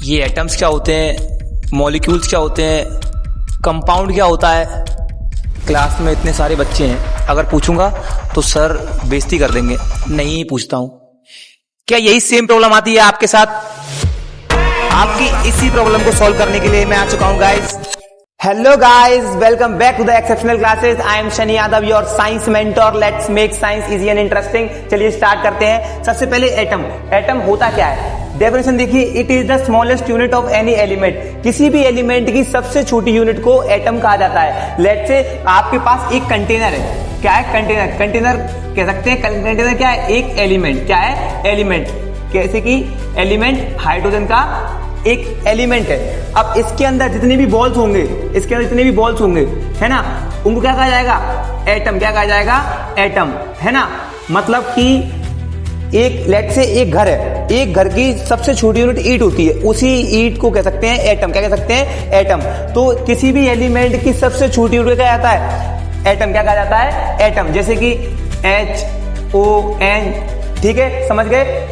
ये एटम्स क्या होते हैं, मॉलिक्यूल्स क्या होते हैं, कंपाउंड क्या होता है। क्लास में इतने सारे बच्चे हैं, अगर पूछूंगा तो सर बेइज्जती कर देंगे। नहीं पूछता हूं। क्या यही सेम प्रॉब्लम आती है आपके साथ? आपकी इसी प्रॉब्लम को सॉल्व करने के लिए मैं आ चुका हूं guys. Hello guys, welcome back to the exceptional classes. I am Shani Yadav, your science mentor. Let's make science easy and interesting. चलिए स्टार्ट करते हैं। सबसे पहले एटम। एटम होता क्या है? डेफिनेशन देखिए, it is the smallest unit of any element. किसी भी एलिमेंट की सबसे छोटी यूनिट को एटम कहा जाता है। लेट्स से आपके पास एक कंटेनर है। क्या है? कंटेनर। कंटेनर कह सकते हैं। कंटेनर क्या है? एक एलिमेंट। क्या है? एलिमेंट। कैसे कि एलिमेंट हाइड्रोजन का एक एलिमेंट है। अब इसके अंदर जितने भी बॉल्स होंगे, इसके अंदर जितने भी बॉल्स होंगे, है ना, उनको क्या कहा जाएगा? एटम। क्या कहा जाएगा? एटम, है ना। मतलब कि एक लेट से एक घर है, एक घर की सबसे छोटी यूनिट ईंट होती है, उसी ईंट को कह सकते हैं एटम। क्या कह सकते हैं? एटम। तो किसी भी एलिमेंट की सबसे छोटी यूनिट क्या जाता है? एटम। क्या कहा जाता है? एटम। जैसे कि HON, ठीक है, समझ गए।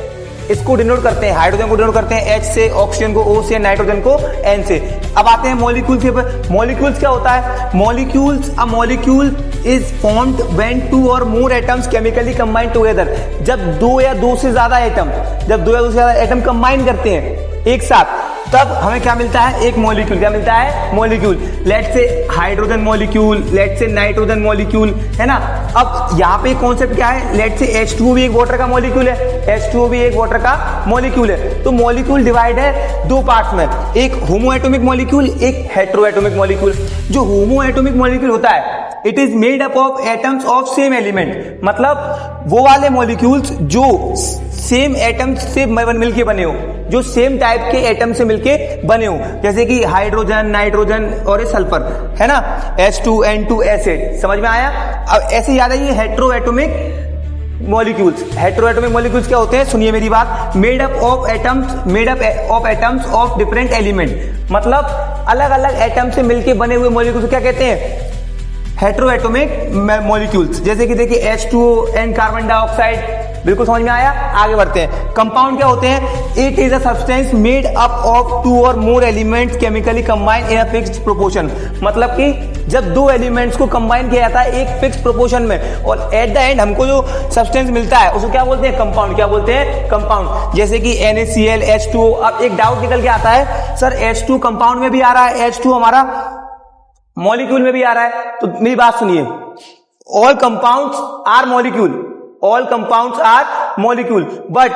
इसको डिनोट करते हैं, हाइड्रोजन को डिनोट करते हैं H से, ऑक्सीजन को O से, नाइट्रोजन को N से। अब आते हैं मॉलिक्यूल्स के ऊपर। मॉलिक्यूल्स क्या होता है? Molecules, a molecule is formed when two or more atoms chemically combine together. जब दो या दो से ज्यादा एटम कंबाइन करते हैं एक साथ, तब हमें क्या मिलता है? एक मॉलिक्यूल। क्या मिलता है? मॉलिक्यूल। लेट से हाइड्रोजन मॉलिक्यूल, लेट से नाइट्रोजन मॉलिक्यूल, है ना। अब यहाँ पे कॉन्सेप्ट क्या है? लेट से H2O भी एक वाटर का मॉलिक्यूल है, H2O भी एक वाटर का मॉलिक्यूल है। तो मॉलिक्यूल डिवाइड है दो पार्ट्स में, एक होमो एटॉमिक मॉलिक्यूल, एक हेटेरो एटॉमिक मॉलिक्यूल। जो होमो एटॉमिक मॉलिक्यूल होता है, it is made up of atoms of same element. मतलब वो वाले मॉलिक्यूल्स जो सेम एटम्स से मिलके बने हो, जो सेम टाइप के एटम से मिलके बने हो, जैसे कि हाइड्रोजन, नाइट्रोजन और ये सल्फर, है ना, H2N2 एसिड। समझ में आया? अब ऐसे याद है, ये hetero atomic molecules. Hetero atomic molecules क्या होते हैं? सुनिए मेरी बात। Made up of atoms of different element. मतलब अलग अलग एटम से मिलके बने हुए मॉलिक्यूल्स क्या कहते हैं? Hetero atomic molecules. जैसे कि देखिए H2O, कार्बन डाइऑक्साइड। बिल्कुल समझ में आया? आगे बढ़ते हैं। कंपाउंड क्या होते हैं? It is a substance made up of two or more elements chemically combined in a fixed proportion. मतलब कि जब दो एलिमेंट्स को कंबाइन किया जाता है एक फिक्स प्रोपोर्शन में, और एट द एंड हमको जो सब्सटेंस मिलता है उसको क्या बोलते हैं? कंपाउंड। क्या बोलते हैं? कंपाउंड। जैसे कि NaCl, H2O। अब एक डाउट निकल के आता है, सर H2 कंपाउंड में भी आ रहा है, H2 हमारा मॉलिक्यूल में भी आ रहा है। तो मेरी बात सुनिए, all compounds are molecule, all compounds are molecule, but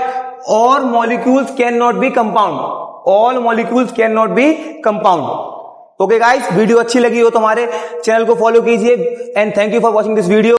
all molecules cannot be compound. All molecules cannot be compound. Okay guys, video अच्छी लगी हो तो हमारे चैनल को फॉलो कीजिए, and thank you for watching this video.